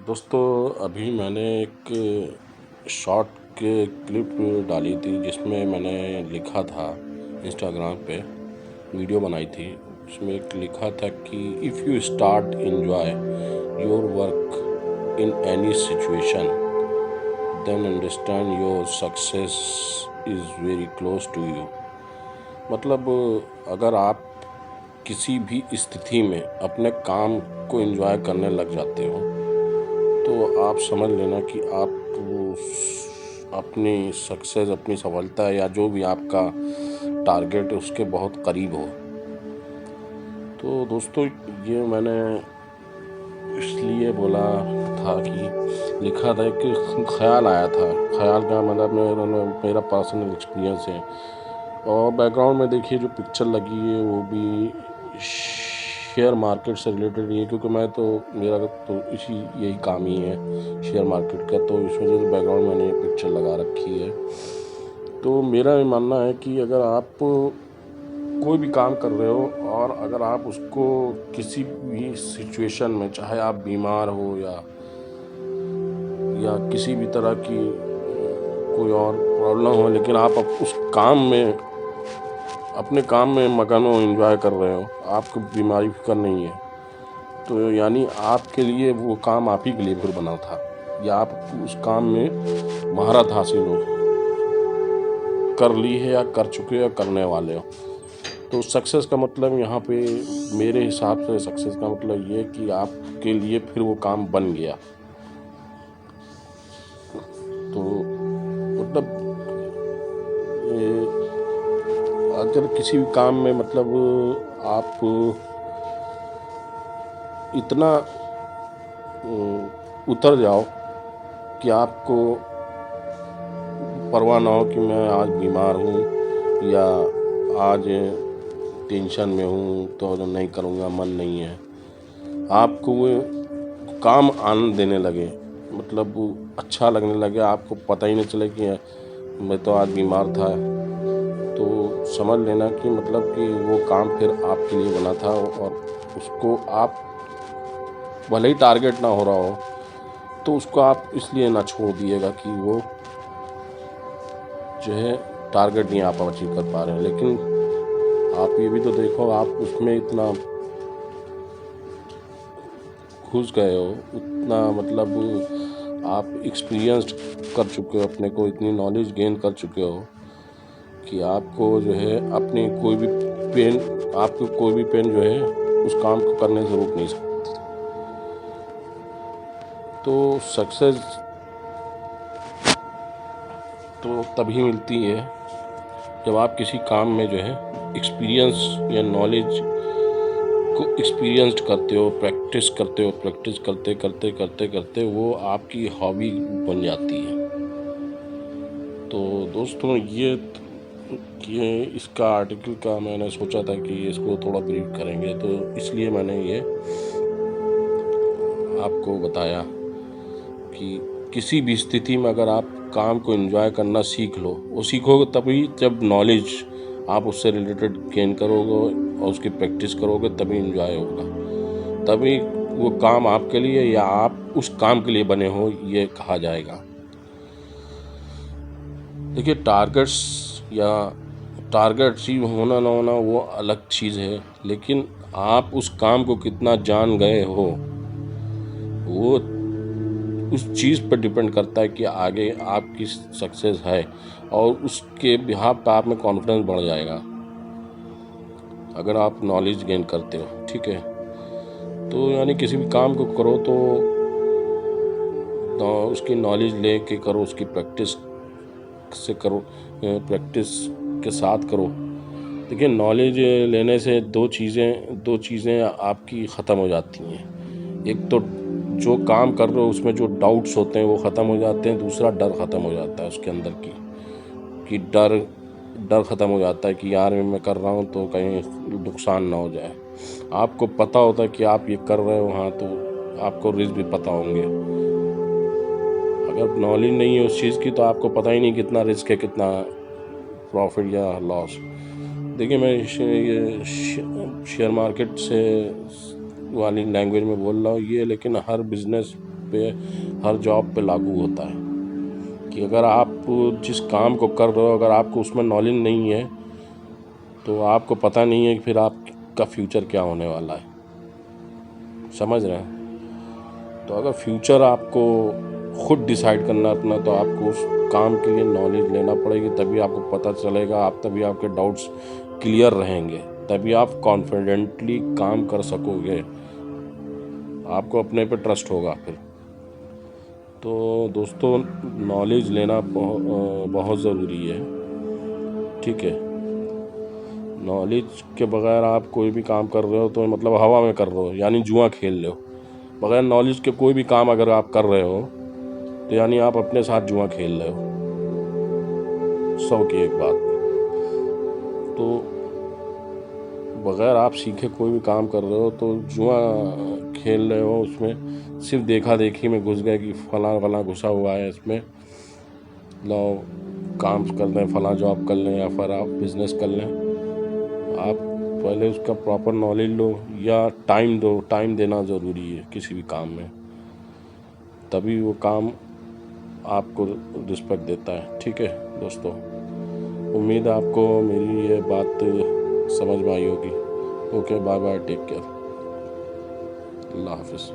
दोस्तों, अभी मैंने एक शॉर्ट के क्लिप डाली थी जिसमें मैंने लिखा था इंस्टाग्राम पे वीडियो बनाई थी। उसमें एक लिखा था कि if you start enjoy your work in any situation then understand your success is very close to you. मतलब अगर आप किसी भी स्थिति में अपने काम को एंजॉय करने लग जाते हो तो आप समझ लेना कि आप अपनी सक्सेस, अपनी सफलता या जो भी आपका टारगेट है उसके बहुत करीब हो। तो दोस्तों, ये मैंने इसलिए बोला था कि लिखा था कि ख्याल आया था। ख्याल का मतलब मेरा पर्सनल एक्सपीरियंस है। और बैकग्राउंड में देखिए जो पिक्चर लगी है वो भी शेयर मार्केट से रिलेटेड ही है, क्योंकि मेरा तो यही काम ही है शेयर मार्केट का। तो इस वजह से बैकग्राउंड में मैंने पिक्चर लगा रखी है। तो मेरा ये मानना है कि अगर आप कोई भी काम कर रहे हो और अगर आप उसको किसी भी सिचुएशन में, चाहे आप बीमार हो या किसी भी तरह की कोई और प्रॉब्लम हो, लेकिन आप उस काम में, अपने काम में मगन हो, एंजॉय कर रहे हो, आपको बीमारी फिक्र नहीं है, तो यानी आपके लिए वो काम आप ही के लिए फिर बना था, या आप उस काम में महारत हासिल हो कर ली है या कर चुके हो या करने वाले हो। तो सक्सेस का मतलब यहाँ पे मेरे हिसाब से सक्सेस का मतलब ये कि आपके लिए फिर वो काम बन गया। तो मतलब अगर किसी भी काम में मतलब आप इतना उतर जाओ कि आपको परवाह ना हो कि मैं आज बीमार हूँ या आज टेंशन में हूँ तो नहीं करूँगा, मन नहीं है, आपको वो काम आनंद देने लगे, मतलब अच्छा लगने लगे, आपको पता ही नहीं चले कि मैं तो आज बीमार था, तो समझ लेना कि मतलब कि वो काम फिर आपके लिए बना था। और उसको आप भले ही टारगेट ना हो रहा हो तो उसको आप इसलिए ना छोड़ दिएगा कि वो जो है टारगेट नहीं आप अचीव कर पा रहे हैं। लेकिन आप ये भी तो देखो, आप उसमें इतना घुस गए हो, उतना मतलब आप एक्सपीरियंस्ड कर चुके हो, अपने को इतनी नॉलेज गेन कर चुके हो कि आपको जो है आपको कोई भी पेन जो है उस काम को करने से रोक नहीं सकती। तो सक्सेस तो तभी मिलती है जब आप किसी काम में जो है एक्सपीरियंस या नॉलेज को एक्सपीरियंस्ड करते हो, प्रैक्टिस करते हो, प्रैक्टिस करते करते करते करते वो आपकी हॉबी बन जाती है। तो दोस्तों, ये इसका आर्टिकल का मैंने सोचा था कि इसको थोड़ा ब्रीफ करेंगे, तो इसलिए मैंने ये आपको बताया कि किसी भी स्थिति में अगर आप काम को एंजॉय करना सीख लो, वो सीखोगे तभी जब नॉलेज आप उससे रिलेटेड गेन करोगे और उसकी प्रैक्टिस करोगे, तभी एंजॉय होगा, तभी वो काम आपके लिए या आप उस काम के लिए बने हो ये कहा जाएगा। देखिए, टारगेट्स ही होना ना होना वो अलग चीज़ है, लेकिन आप उस काम को कितना जान गए हो वो उस चीज़ पर डिपेंड करता है कि आगे आपकी सक्सेस है, और उसके बिहाफ पर आप में कॉन्फिडेंस बढ़ जाएगा अगर आप नॉलेज गेन करते हो। ठीक है, तो यानी किसी भी काम को करो तो उसकी नॉलेज ले के करो, उसकी प्रैक्टिस से करो, प्रैक्टिस के साथ करो। देखिए, नॉलेज लेने से दो चीज़ें आपकी ख़त्म हो जाती हैं। एक तो जो काम कर रहे हो उसमें जो डाउट्स होते हैं वो ख़त्म हो जाते हैं, दूसरा डर ख़त्म हो जाता है उसके अंदर कि डर ख़त्म हो जाता है कि यार मैं कर रहा हूँ तो कहीं नुकसान ना हो जाए। आपको पता होता है कि आप ये कर रहे हो, हाँ, तो आपको रिस्क भी पता होंगे। अगर नॉलेज नहीं है उस चीज़ की तो आपको पता ही नहीं कितना रिस्क है, कितना प्रॉफिट या लॉस। देखिए, मैं ये शेयर मार्केट से वाली लैंग्वेज में बोल रहा हूँ ये, लेकिन हर बिजनेस पे, हर जॉब पे लागू होता है कि अगर आप जिस काम को कर रहे हो, अगर आपको उसमें नॉलेज नहीं है तो आपको पता नहीं है कि फिर आपका फ्यूचर क्या होने वाला है। समझ रहे हैं? तो अगर फ्यूचर आपको खुद डिसाइड करना अपना, तो आपको उस काम के लिए नॉलेज लेना पड़ेगी, तभी आपको पता चलेगा, तभी आपके डाउट्स क्लियर रहेंगे, तभी आप कॉन्फिडेंटली काम कर सकोगे, आपको अपने पे ट्रस्ट होगा फिर। तो दोस्तों, नॉलेज लेना बहुत ज़रूरी है, ठीक है। नॉलेज के बगैर आप कोई भी काम कर रहे हो तो मतलब हवा में कर रहे हो, यानी जुआ खेल रहे हो। बगैर नॉलेज के कोई भी काम अगर आप कर रहे हो तो यानी आप अपने साथ जुआ खेल रहे हो। 100 की एक बात। तो बगैर आप सीखे कोई भी काम कर रहे हो तो जुआ खेल रहे हो, उसमें सिर्फ देखा देखी में घुस गए कि फलां फलां घुसा हुआ है इसमें, लो काम कर लें, फलां जॉब कर लें या फिर आप बिज़नेस कर लें। आप पहले उसका प्रॉपर नॉलेज लो या टाइम दो। टाइम देना ज़रूरी है किसी भी काम में, तभी वो काम आपको रिस्पेक्ट देता है, ठीक है दोस्तों। उम्मीद है आपको मेरी ये बात समझ में आई होगी। Okay, bye bye, take care, अल्लाह हाफिज़।